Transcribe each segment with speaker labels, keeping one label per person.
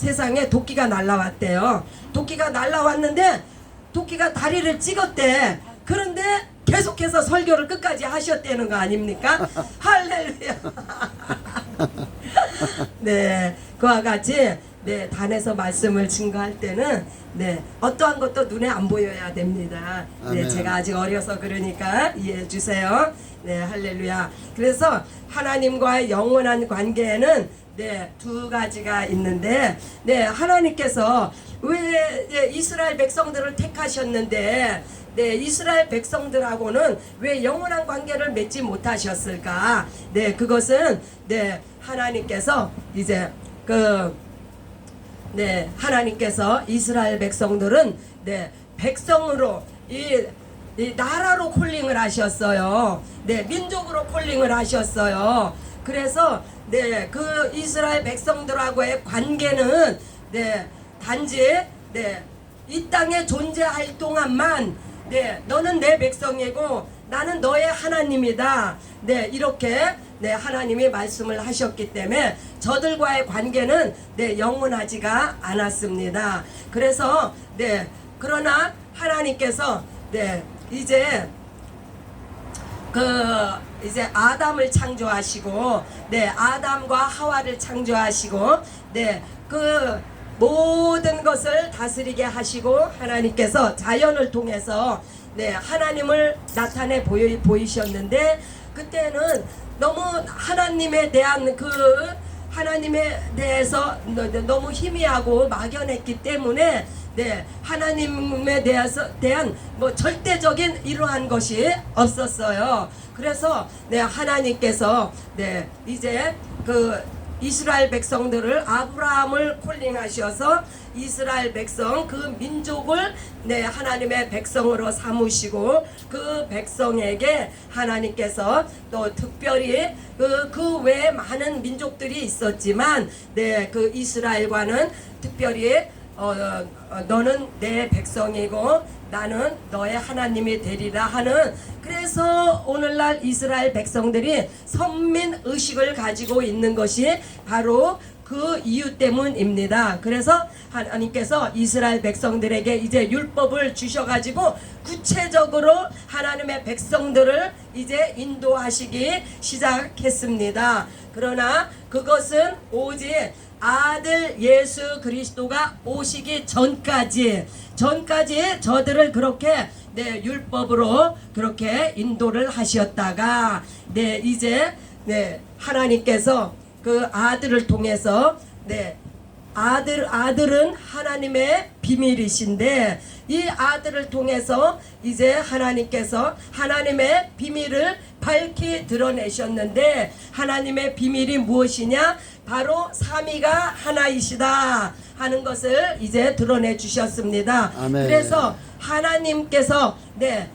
Speaker 1: 세상에 도끼가 날라왔대요. 도끼가 날라왔는데 도끼가 다리를 찍었대. 그런데 계속해서 설교를 끝까지 하셨다는 거 아닙니까? 할렐루야. 네, 그와 같이 네, 단에서 말씀을 증거할 때는 네, 어떠한 것도 눈에 안 보여야 됩니다. 네,
Speaker 2: 아멘.
Speaker 1: 제가 아직 어려서 그러니까 이해해 주세요. 네, 할렐루야. 그래서 하나님과의 영원한 관계에는 네, 두 가지가 있는데, 네, 하나님께서 왜 이스라엘 백성들을 택하셨는데, 네, 이스라엘 백성들하고는 왜 영원한 관계를 맺지 못하셨을까? 네, 그것은 네, 하나님께서 이제 네, 하나님께서 이스라엘 백성들은 네, 백성으로 이 나라로 콜링을 하셨어요. 네, 민족으로 콜링을 하셨어요. 그래서 네, 그 이스라엘 백성들하고의 관계는 네, 단지 네, 이 땅에 존재할 동안만 네, 너는 내 백성이고 나는 너의 하나님이다. 네, 이렇게 네, 하나님이 말씀을 하셨기 때문에 저들과의 관계는 네, 영원하지가 않았습니다. 그래서 네, 그러나 하나님께서 네, 이제 아담을 창조하시고 네, 아담과 하와를 창조하시고 네, 그 모든 것을 다스리게 하시고 하나님께서 자연을 통해서 네, 하나님을 나타내 보이셨는데 그때는 너무 하나님에 대한 하나님에 대해서 너무 희미하고 막연했기 때문에 네, 하나님에 대한 뭐 절대적인 이러한 것이 없었어요. 그래서 네, 하나님께서 네, 이제 이스라엘 백성들을 아브라함을 콜링하셔서 이스라엘 백성 그 민족을 네, 하나님의 백성으로 삼으시고 그 백성에게 하나님께서 또 특별히 그 외에 많은 민족들이 있었지만 네, 그 이스라엘과는 특별히 너는 내 백성이고 나는 너의 하나님이 되리라 하는, 그래서 오늘날 이스라엘 백성들이 선민의식을 가지고 있는 것이 바로 그 이유 때문입니다. 그래서 하나님께서 이스라엘 백성들에게 이제 율법을 주셔가지고 구체적으로 하나님의 백성들을 이제 인도하시기 시작했습니다. 그러나 그것은 오직 아들 예수 그리스도가 오시기 전까지 저들을 그렇게 네, 율법으로 그렇게 인도를 하셨다가 네, 이제 네, 하나님께서 그 아들을 통해서 네, 아들은 하나님의 비밀이신데 이 아들을 통해서 이제 하나님께서 하나님의 비밀을 밝히 드러내셨는데 하나님의 비밀이 무엇이냐? 바로 삼위가 하나이시다 하는 것을 이제 드러내 주셨습니다.
Speaker 2: 아멘.
Speaker 1: 그래서 하나님께서 네,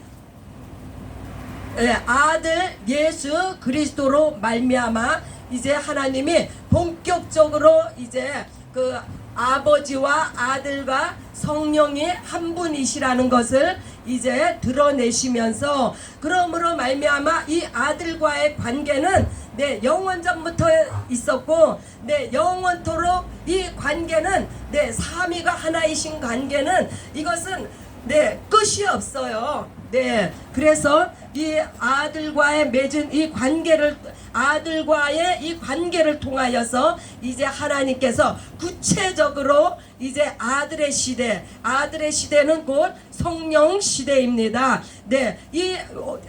Speaker 1: 아들 예수 그리스도로 말미암아 이제 하나님이 본격적으로 이제 그 아버지와 아들과 성령이 한 분이시라는 것을 이제 드러내시면서 그러므로 말미암아 이 아들과의 관계는 네, 영원전부터 있었고 네, 영원토록 이 관계는 네, 삼위가 하나이신 관계는 이것은 네, 끝이 없어요. 네, 그래서 이 아들과의 맺은 이 관계를 아들과의 이 관계를 통하여서 이제 하나님께서 구체적으로 이제 아들의 시대는 곧 성령 시대입니다. 네, 이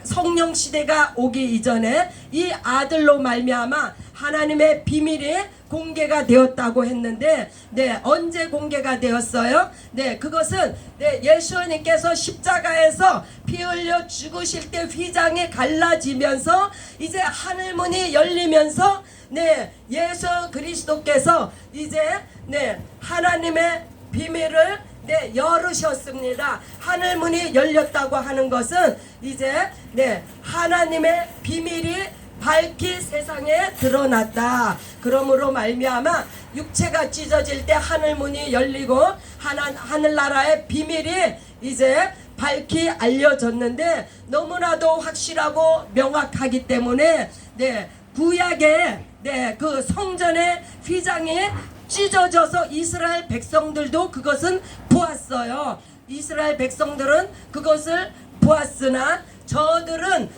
Speaker 1: 성령 시대가 오기 이전에 이 아들로 말미암아 하나님의 비밀이 공개가 되었다고 했는데 네, 언제 공개가 되었어요? 네, 그것은 네, 예수님께서 십자가에서 피 흘려 죽으실 때 휘장이 갈라지면서 이제 하늘문이 열리면서 네, 예수 그리스도께서 이제 네, 하나님의 비밀을 네, 열으셨습니다. 하늘문이 열렸다고 하는 것은 이제 네, 하나님의 비밀이 밝히 세상에 드러났다. 그러므로 말미암아 육체가 찢어질 때 하늘문이 열리고 하늘나라의 비밀이 이제 밝히 알려졌는데 너무나도 확실하고 명확하기 때문에 네, 구약의 네, 그 성전의 휘장이 찢어져서 이스라엘 백성들도 그것은 보았어요. 이스라엘 백성들은 그것을 보았으나 저들은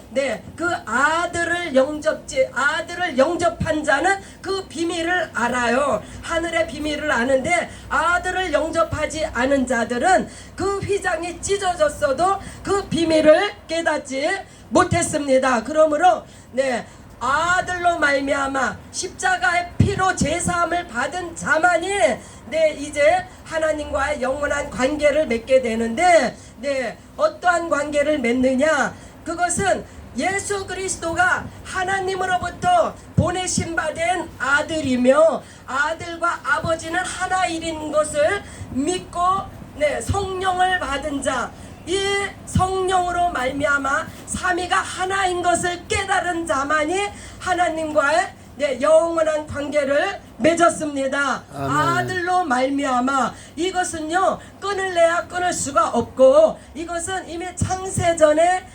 Speaker 1: 그 아들을 영접한 자는 그 비밀을 알아요. 하늘의 비밀을 아는데 아들을 영접하지 않은 자들은 그 휘장이 찢어졌어도 그 비밀을 깨닫지 못했습니다. 그러므로 아들로 말미암아 십자가의 피로 제사함을 받은 자만이 이제 하나님과의 영원한 관계를 맺게 되는데 어떠한 관계를 맺느냐? 그것은 예수 그리스도가 하나님으로부터 보내신 바 된 아들이며 아들과 아버지는 하나일인 것을 믿고 성령을 받은 자, 이 성령으로 말미암아 삼위가 하나인 것을 깨달은 자만이 하나님과의 영원한 관계를 맺었습니다.
Speaker 2: 아멘.
Speaker 1: 아들로 말미암아 이것은요 끊을래야 끊을 수가 없고 이것은 이미 창세전에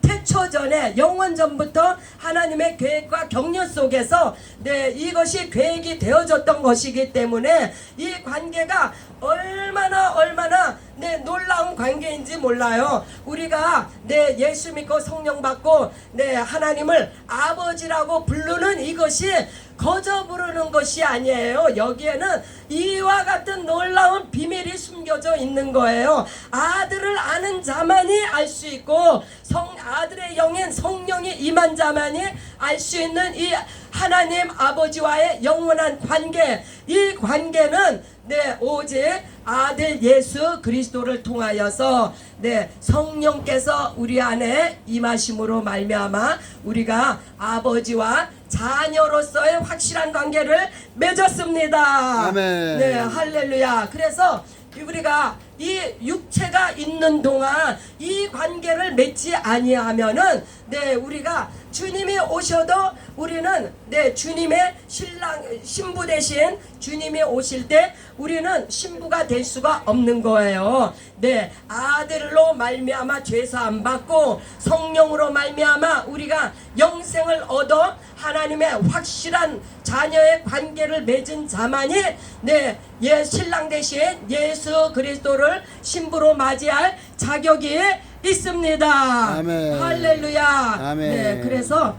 Speaker 1: 태초전에 영원전부터 하나님의 계획과 격려 속에서 이것이 계획이 되어졌던 것이기 때문에 이 관계가 얼마나 놀라운 관계인지 몰라요. 우리가 예수 믿고 성령 받고 하나님을 아버지라고 부르는 이것이 거저 부르는 것이 아니에요. 여기에는 이와 같은 놀라운 비밀이 숨겨져 있는 거예요. 아들을 아는 자만이 알 수 있고 아들의 영인 성령이 임한 자만이 알 수 있는 이 하나님 아버지와의 영원한 관계, 이 관계는 오직 아들 예수 그리스도를 통하여서 성령께서 우리 안에 임하심으로 말미암아 우리가 아버지와 자녀로서의 확실한 관계를 맺었습니다.
Speaker 2: 아멘.
Speaker 1: 할렐루야. 그래서 우리가 이 육체가 있는 동안 이 관계를 맺지 아니하면은 우리가 주님이 오셔도 우리는 주님의 신부 대신 주님이 오실 때 우리는 신부가 될 수가 없는 거예요. 아들로 말미암아 죄사함 받고 성령으로 말미암아 우리가 영생을 얻어 하나님의 확실한 자녀의 관계를 맺은 자만이 신랑 대신 예수 그리스도를 신부로 맞이할 자격이 있습니다.
Speaker 2: 아멘.
Speaker 1: 할렐루야.
Speaker 2: 아멘.
Speaker 1: 그래서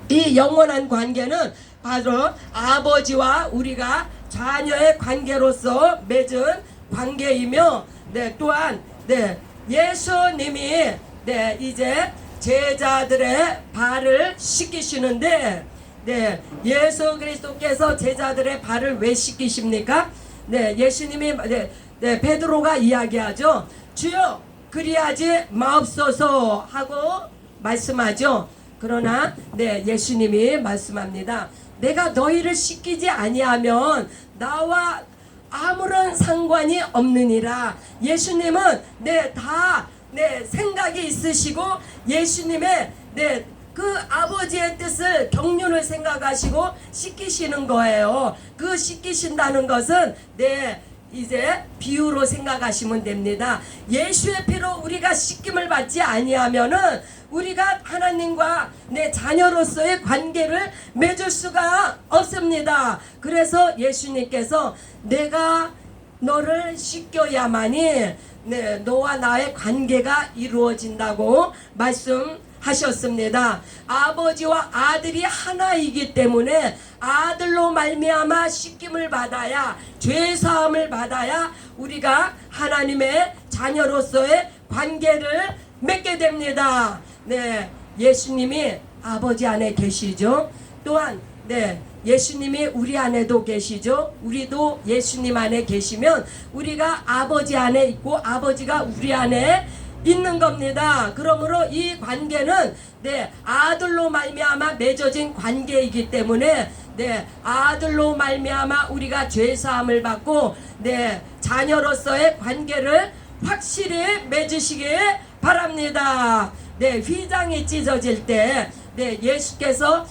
Speaker 1: 이 영원한 관계는 바로 아버지와 우리가 자녀의 관계로서 맺은 관계이며 또한 예수님이 이제 제자들의 발을 씻기시는데 예수 그리스도께서 제자들의 발을 왜 씻기십니까? 예수님이 베드로가 이야기하죠. 주여 그리하지 마옵소서 하고 말씀하죠. 그러나 예수님이 말씀합니다. 내가 너희를 씻기지 아니하면 나와 아무런 상관이 없느니라. 예수님은 다 생각이 있으시고 예수님의 그 아버지의 뜻을 경륜을 생각하시고 씻기시는 거예요. 그 씻기신다는 것은 이제 비유로 생각하시면 됩니다. 예수의 피로 우리가 씻김을 받지 아니하면은 우리가 하나님과 자녀로서의 관계를 맺을 수가 없습니다. 그래서 예수님께서 내가 너를 씻겨야만이 너와 나의 관계가 이루어진다고 말씀하셨습니다. 아버지와 아들이 하나이기 때문에 아들로 말미암아 씻김을 받아야 죄사함을 받아야 우리가 하나님의 자녀로서의 관계를 맺게 됩니다. 예수님이 아버지 안에 계시죠. 또한 예수님이 우리 안에도 계시죠. 우리도 예수님 안에 계시면 우리가 아버지 안에 있고 아버지가 우리 안에 있는 겁니다. 그러므로 이 관계는 아들로 말미암아 맺어진 관계이기 때문에 아들로 말미암아 우리가 죄사함을 받고 자녀로서의 관계를 확실히 맺으시기 바랍니다. 휘장이 찢어질 때 예수께서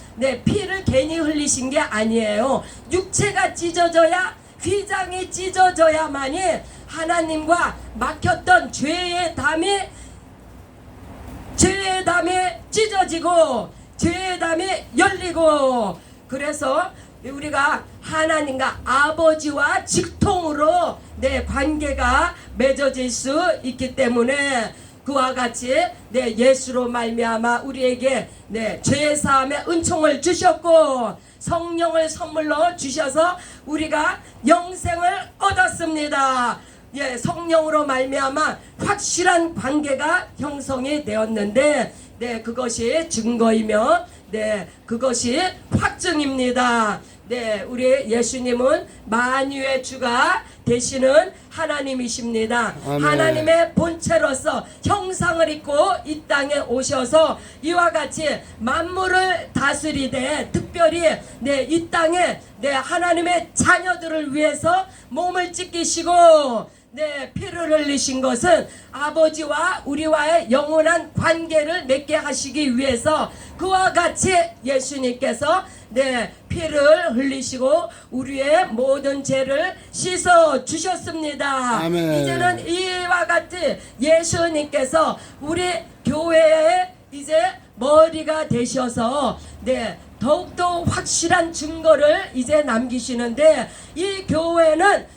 Speaker 1: 피를 괜히 흘리신 게 아니에요. 육체가 찢어져야 휘장이 찢어져야만이 하나님과 막혔던 죄의 담이 찢어지고 죄의 담이 열리고 그래서 우리가 하나님과 아버지와 직통으로 내 관계가 맺어질 수 있기 때문에 그와 같이 예수로 말미암아 우리에게 죄 사함의 은총을 주셨고 성령을 선물로 주셔서 우리가 영생을 얻었습니다. 성령으로 말미암아 확실한 관계가 형성이 되었는데 그것이 증거이며 그것이 확증입니다. 우리 예수님은 만유의 주가 되시는 하나님이십니다.
Speaker 2: 아멘.
Speaker 1: 하나님의 본체로서 형상을 입고 이 땅에 오셔서 이와 같이 만물을 다스리되 특별히 이 땅에 하나님의 자녀들을 위해서 몸을 찢기시고 피를 흘리신 것은 아버지와 우리와의 영원한 관계를 맺게 하시기 위해서 그와 같이 예수님께서 피를 흘리시고 우리의 모든 죄를 씻어 주셨습니다.
Speaker 2: 아멘.
Speaker 1: 이제는 이와 같이 예수님께서 우리 교회의 이제 머리가 되셔서 더욱더 확실한 증거를 이제 남기시는데 이 교회는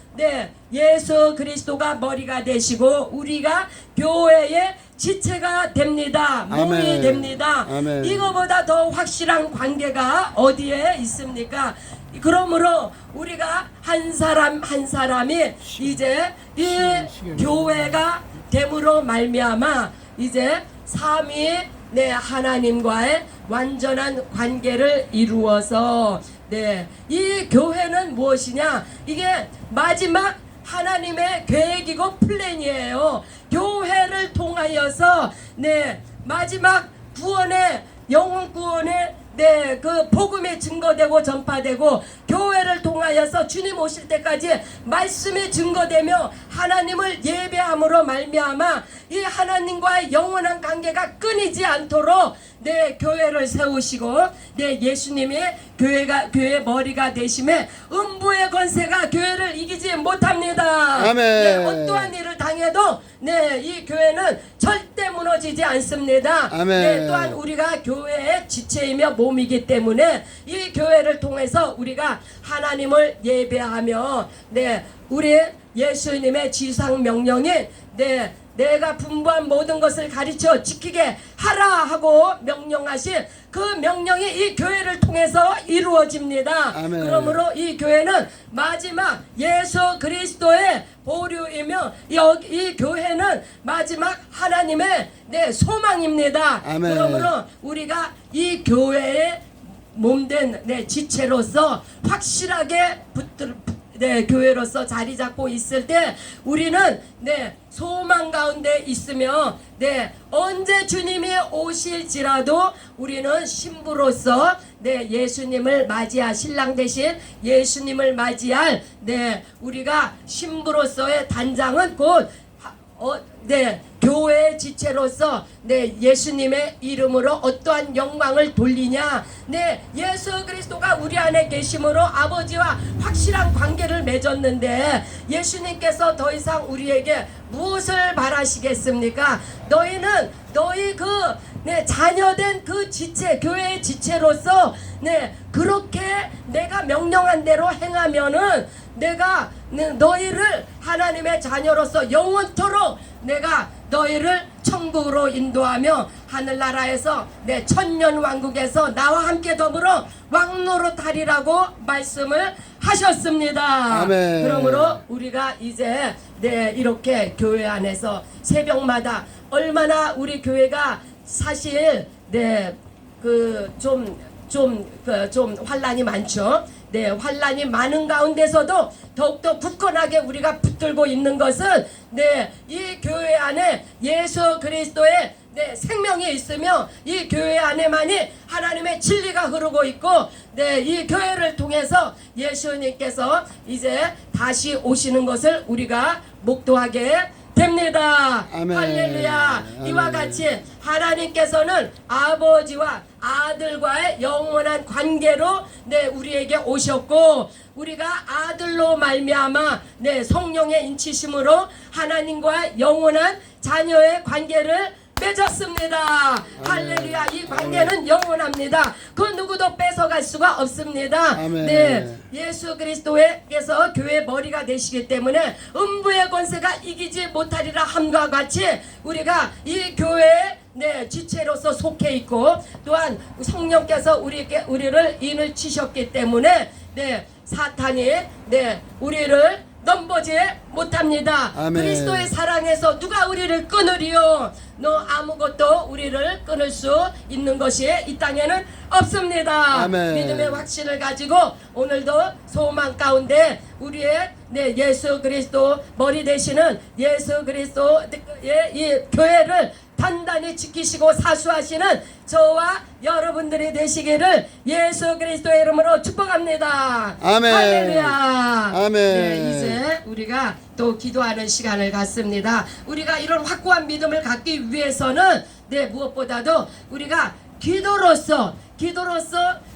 Speaker 1: 예수 그리스도가 머리가 되시고 우리가 교회의 지체가 됩니다. 몸이
Speaker 2: 아멘.
Speaker 1: 됩니다.
Speaker 2: 아멘.
Speaker 1: 이거보다 더 확실한 관계가 어디에 있습니까? 그러므로 우리가 한 사람 한 사람이 이제 이 교회가 됨으로 말미암아 이제 삼위 하나님과의 완전한 관계를 이루어서 이 교회는 무엇이냐? 이게 마지막 하나님의 계획이고 플랜이에요. 교회를 통하여서 마지막 구원의 영혼 구원의 그 복음이 증거되고 전파되고 교회를 통하여서 주님 오실 때까지 말씀이 증거되며 하나님을 예배함으로 말미암아 이 하나님과의 영원한 관계가 끊이지 않도록 교회를 세우시고 예수님이 교회의 머리가 되심에 음부의 권세가 교회를 이기지 못합니다.
Speaker 2: 아멘.
Speaker 1: 어떠한 일을 당해도 이 교회는 절대 무너지지 않습니다.
Speaker 2: 아멘.
Speaker 1: 또한 우리가 교회의 지체이며 몸이기 때문에 이 교회를 통해서 우리가 하나님을 예배하며 우리 예수님의 지상 명령이 내가 분부한 모든 것을 가르쳐 지키게 하라 하고 명령하신 그 명령이 이 교회를 통해서 이루어집니다.
Speaker 2: 아멘.
Speaker 1: 그러므로 이 교회는 마지막 예수 그리스도의 보류이며 이 교회는 마지막 하나님의 소망입니다.
Speaker 2: 아멘.
Speaker 1: 그러므로 우리가 이 교회의 몸된 지체로서 확실하게 교회로서 자리 잡고 있을 때 우리는 소망 가운데 있으며 언제 주님이 오실지라도 우리는 신부로서 예수님을 맞이할 신랑 대신 예수님을 맞이할 우리가 신부로서의 단장은 곧 교회의 지체로서 예수님의 이름으로 어떠한 영광을 돌리냐 예수 그리스도가 우리 안에 계심으로 아버지와 확실한 관계를 맺었는데 예수님께서 더 이상 우리에게 무엇을 바라시겠습니까? 너희는 너희 자녀된 그 지체 교회의 지체로서 그렇게 내가 명령한 대로 행하면은 내가 너희를 하나님의 자녀로서 영원토록 내가 너희를 천국으로 인도하며 하늘나라에서 천년왕국에서 나와 함께 더불어 왕노릇하리라고 말씀을 하셨습니다.
Speaker 2: 아멘.
Speaker 1: 그러므로 우리가 이제 이렇게 교회 안에서 새벽마다 얼마나 우리 교회가 사실 좀 환란이 많죠. 환란이 많은 가운데서도 더욱더 굳건하게 우리가 붙들고 있는 것은 이 교회 안에 예수 그리스도의 생명이 있으며 이 교회 안에만이 하나님의 진리가 흐르고 있고 이 교회를 통해서 예수님께서 이제 다시 오시는 것을 우리가 목도하게 됩니다.
Speaker 2: 아멘.
Speaker 1: 할렐루야. 이와
Speaker 2: 아멘.
Speaker 1: 같이 하나님께서는 아버지와 아들과의 영원한 관계로 우리에게 오셨고 우리가 아들로 말미암아 성령의 인치심으로 하나님과 영원한 자녀의 관계를 맺었습니다. 할렐루야. 이 관계는 영원합니다. 그 누구도 뺏어갈 수가 없습니다.
Speaker 2: 아멘.
Speaker 1: 네, 예수 그리스도께서 교회 머리가 되시기 때문에 음부의 권세가 이기지 못하리라 함과 같이 우리가 이 교회에 네, 지체로서 속해 있고 또한 성령께서 우리를 인을 치셨기 때문에 네, 사탄이 네, 우리를 넘보지 못합니다.
Speaker 2: 아멘.
Speaker 1: 그리스도의 사랑에서 누가 우리를 끊으리요? 너 아무것도 우리를 끊을 수 있는 것이 이 땅에는 없습니다.
Speaker 2: 아멘.
Speaker 1: 믿음의 확신을 가지고 오늘도 소망 가운데 우리의 네, 예수 그리스도 머리 되시는 예수 그리스도의 이 교회를 단단히 지키시고 사수하시는 저와 여러분들이 되시기를 예수 그리스도의 이름으로 축복합니다.
Speaker 2: 아멘.
Speaker 1: 할렐루야.
Speaker 2: 아멘.
Speaker 1: 네, 이제 우리가 또 기도하는 시간을 갖습니다. 우리가 이런 확고한 믿음을 갖기 위해서는 네, 무엇보다도 우리가 기도로서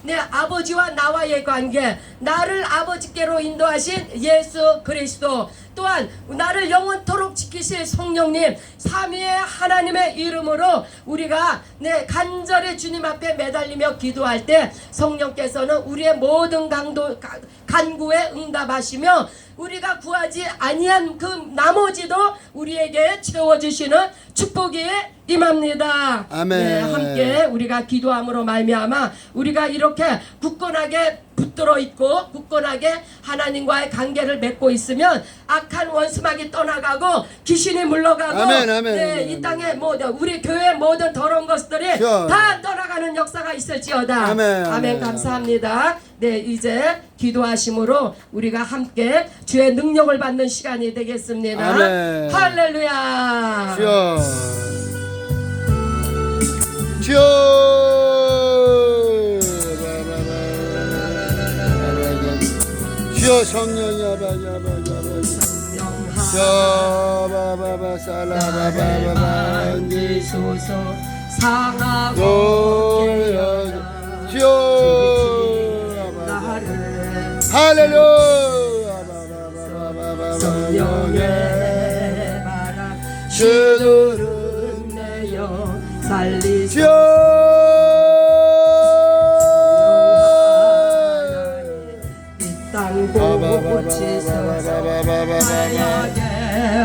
Speaker 1: 내 아버지와 나와의 관계, 나를 아버지께로 인도하신 예수 그리스도, 또한 나를 영원토록 지키실 성령님, 삼위의 하나님의 이름으로 우리가 간절히 주님 앞에 매달리며 기도할 때 성령께서는 우리의 모든 간구에 응답하시며 우리가 구하지 아니한 그 나머지도 우리에게 채워주시는 축복이 임합니다.
Speaker 2: 아멘.
Speaker 1: 네, 함께 우리가 기도함으로 말미암아 우리가 이렇게 굳건하게 붙들어 있고 굳건하게 하나님과의 관계를 맺고 있으면 악한 원수막이 떠나가고 귀신이 물러가고
Speaker 2: 아멘, 아멘,
Speaker 1: 네,
Speaker 2: 아멘,
Speaker 1: 이 땅에 모든 우리 교회 모든 더러운 것들이
Speaker 2: 자.
Speaker 1: 다 떠나가는 역사가 있을지어다.
Speaker 2: 아멘,
Speaker 1: 아멘.
Speaker 2: 아멘.
Speaker 1: 감사합니다. 네, 이제 기도하심으로 우리가 함께 주의 능력을 받는 시간이 되겠습니다.
Speaker 2: 아멘.
Speaker 1: 할렐루야.
Speaker 2: 주여 주여 주여 성령이 아바지 살라바바바바
Speaker 1: 기소서 상하고
Speaker 2: 주여
Speaker 1: 나를
Speaker 2: 할렐루야
Speaker 1: 성령의 바람 시들은 내영 살리